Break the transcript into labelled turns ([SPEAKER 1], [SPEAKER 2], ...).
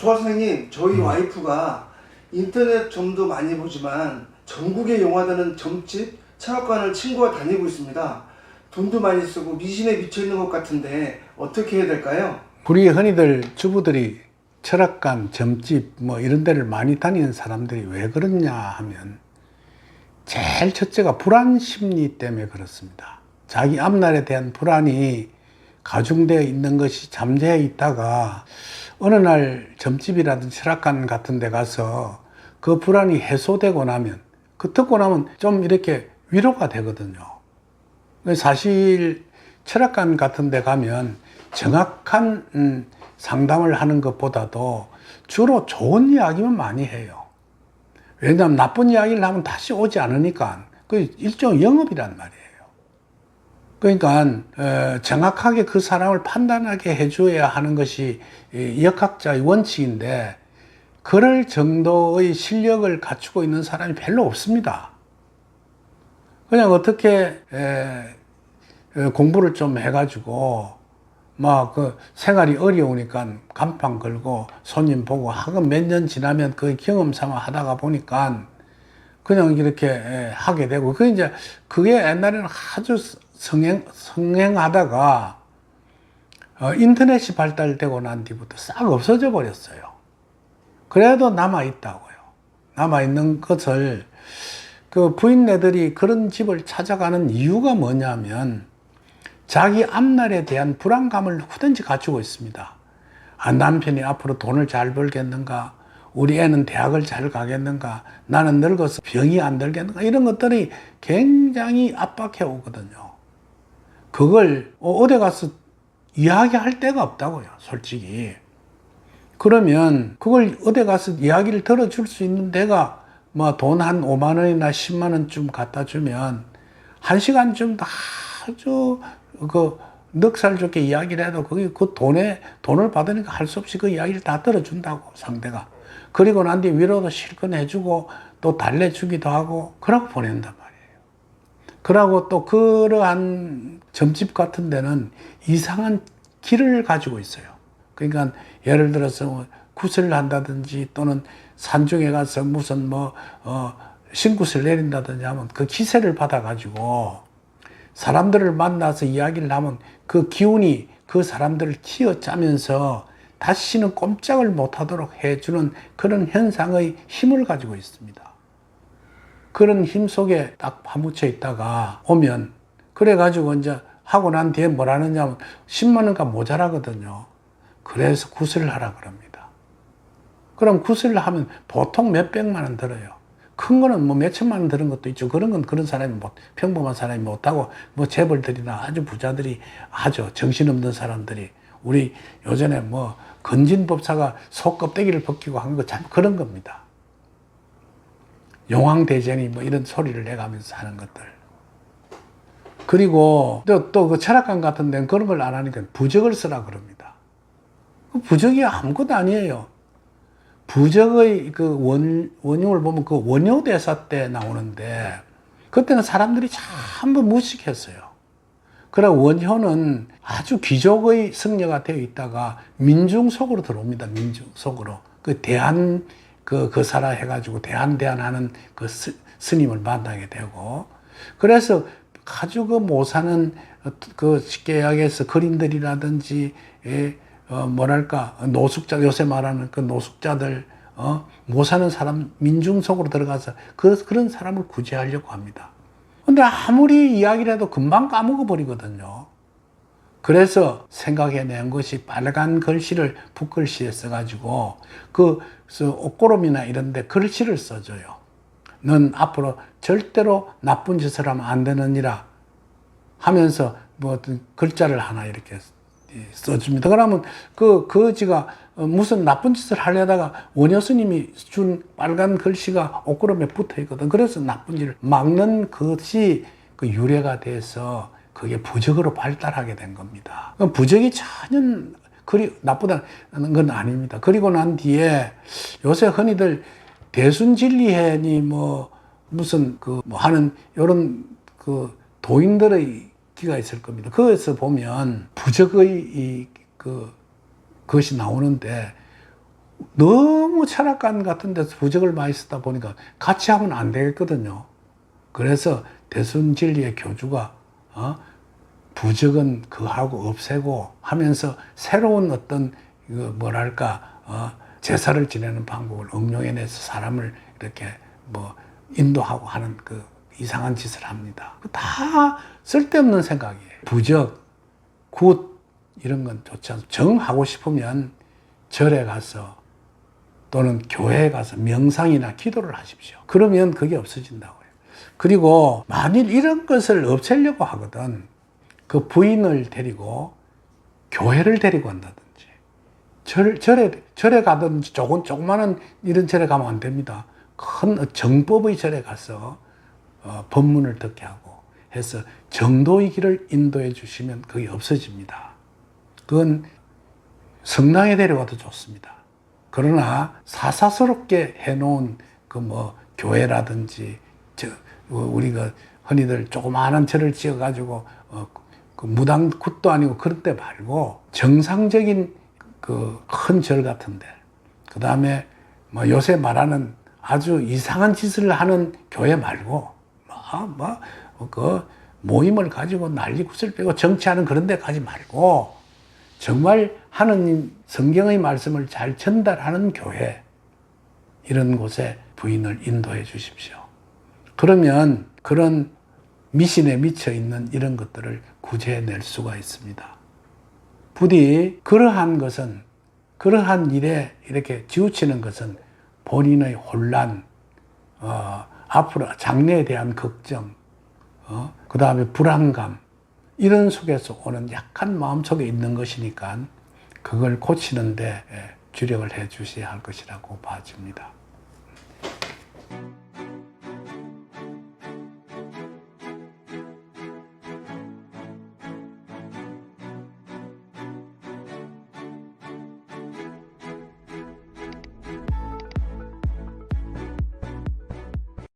[SPEAKER 1] 조화 선생님, 저희 와이프가 인터넷 점도 많이 보지만 전국에 용하다는 점집, 철학관을 친구와 다니고 있습니다. 돈도 많이 쓰고 미신에 미쳐있는 것 같은데 어떻게 해야 될까요?
[SPEAKER 2] 우리 흔히들 주부들이 철학관, 점집 뭐 이런 데를 많이 다니는 사람들이 왜 그러냐 하면 제일 첫째가 불안 심리 때문에 그렇습니다. 자기 앞날에 대한 불안이 가중되어 있는 것이 잠재해 있다가 어느 날 점집이라든지 철학관 같은 데 가서 그 불안이 해소되고 나면, 그 듣고 나면 좀 이렇게 위로가 되거든요. 사실 철학관 같은 데 가면 정확한 상담을 하는 것보다도 주로 좋은 이야기만 많이 해요. 왜냐하면 나쁜 이야기를 하면 다시 오지 않으니까. 그 일종의 영업이란 말이에요. 그러니까 정확하게 그 사람을 판단하게 해줘야 하는 것이 역학자의 원칙인데, 그럴 정도의 실력을 갖추고 있는 사람이 별로 없습니다. 그냥 어떻게 공부를 좀 해가지고 막 그 생활이 어려우니까 간판 걸고 손님 보고 하고 몇 년 지나면 그 경험 삼아 하다가 보니까 그냥 이렇게 하게 되고, 그 이제 그게 옛날에는 아주 성행하다가 인터넷이 발달되고 난 뒤부터 싹 없어져 버렸어요. 그래도 남아 있다고요. 남아 있는 것을 그 부인네들이 그런 집을 찾아가는 이유가 뭐냐면 자기 앞날에 대한 불안감을 누구든지 갖추고 있습니다. 아, 남편이 앞으로 돈을 잘 벌겠는가? 우리 애는 대학을 잘 가겠는가? 나는 늙어서 병이 안 들겠는가? 이런 것들이 굉장히 압박해 오거든요. 그걸 어디 가서 이야기할 데가 없다고요, 솔직히. 그러면 그걸 어디 가서 이야기를 들어줄 수 있는 데가 뭐 돈 한 5만 원이나 10만 원쯤 갖다 주면 1시간쯤 아주 그 넉살 좋게 이야기를 해도 그게 그 돈을 받으니까 할 수 없이 그 이야기를 다 들어준다고, 상대가. 그리고 난 뒤에 위로도 실컷 해주고 또 달래주기도 하고 그러고 보낸단 말이에요. 그러고 또 그러한 점집 같은 데는 이상한 길을 가지고 있어요. 그러니까 예를 들어서 굿을 한다든지 또는 산중에 가서 무슨 신굿을 내린다든지 하면 그 기세를 받아가지고 사람들을 만나서 이야기를 하면 그 기운이 그 사람들을 쥐어짜면서 다시는 꼼짝을 못하도록 해주는 그런 현상의 힘을 가지고 있습니다. 그런 힘 속에 딱 파묻혀 있다가 오면, 그래가지고 이제 하고 난 뒤에 뭘 하느냐면 10만 원가 모자라거든요. 그래서 구슬을 하라 그럽니다. 그럼 구슬을 하면 보통 몇백만 원 들어요. 큰 거는 뭐 몇천만 원 드는 것도 있죠. 그런 건 그런 사람이 평범한 사람이 못하고 뭐 재벌들이나 아주 부자들이 하죠. 정신없는 사람들이. 우리 요전에 뭐 건진법사가 소 껍데기를 벗기고 한 거 참 그런 겁니다. 용왕대전이 뭐 이런 소리를 내가면서 하는 것들. 그리고 또 그 철학관 같은 데는 그런 걸 안 하니까 부적을 쓰라 그럽니다. 부적이 아무것도 아니에요. 부적의 그 원흉을 보면 그 원효대사 때 나오는데, 그때는 사람들이 전부 무식했어요. 그러나 원효는 아주 귀족의 승려가 되어 있다가 민중 속으로 들어옵니다. 민중 속으로. 그 대한 거사라 해가지고 대한하는 그 스님을 만나게 되고, 그래서 아주 그 못 사는 그 쉽게 이야기해서 그림들이라든지 뭐랄까 노숙자, 요새 말하는 그 노숙자들 못 사는 사람 민중 속으로 들어가서 그런 사람을 구제하려고 합니다. 근데 아무리 이야기를 해도 금방 까먹어 버리거든요. 그래서 생각해낸 것이 빨간 글씨를 붓글씨에 써가지고 옷고름이나 이런 데 글씨를 써줘요. 넌 앞으로 절대로 나쁜 짓을 하면 안 되느니라 하면서 뭐 어떤 글자를 하나 이렇게 써줍니다. 그러면 지가 무슨 나쁜 짓을 하려다가 원효 스님이 준 빨간 글씨가 옷구름에 붙어 있거든. 그래서 나쁜 일을 막는 것이 그 유래가 돼서 그게 부적으로 발달하게 된 겁니다. 부적이 전혀 그리 나쁘다는 건 아닙니다. 그리고 난 뒤에 요새 흔히들 대순진리회니 무슨 하는 요런 도인들의 기가 있을 겁니다. 거기서 보면 부적의 그것이 나오는데, 너무 철학관 같은 데서 부적을 많이 쓰다 보니까 같이 하면 안 되겠거든요. 그래서 대순진리의 교주가 부적은 그하고 없애고 하면서 새로운 어떤 뭐랄까 제사를 지내는 방법을 응용해내서 사람을 이렇게 뭐 인도하고 하는 그 이상한 짓을 합니다. 다 쓸데없는 생각이에요. 부적, 굿 이런 건 좋지 않습니다. 정하고 싶으면 절에 가서 또는 교회에 가서 명상이나 기도를 하십시오. 그러면 그게 없어진다고요. 그리고 만일 이런 것을 없애려고 하거든 그 부인을 데리고 교회를 데리고 간다든지 절에 가든지 조그마한 이런 절에 가면 안 됩니다. 큰 정법의 절에 가서 법문을 듣게 하고 해서 정도의 길을 인도해 주시면 그게 없어집니다. 그건 성당에 데려가도 좋습니다. 그러나 사사스럽게 해놓은 그 뭐 교회라든지 우리가 흔히들 조그마한 절을 지어가지고 그 무당 굿도 아니고 그런 데 말고 정상적인 그 큰 절 같은데 그 다음에 뭐 요새 말하는 아주 이상한 짓을 하는 교회 말고 그 모임을 가지고 난리굿을 빼고 정치하는 그런 데 가지 말고 정말 하느님 성경의 말씀을 잘 전달하는 교회 이런 곳에 부인을 인도해 주십시오. 그러면 그런 미신에 미쳐 있는 이런 것들을 구제해낼 수가 있습니다. 부디 그러한 일에 이렇게 치우치는 것은 본인의 혼란, 앞으로 장래에 대한 걱정, 그 다음에 불안감, 이런 속에서 오는 약한 마음 속에 있는 것이니까 그걸 고치는데 주력을 해 주셔야 할 것이라고 봐집니다.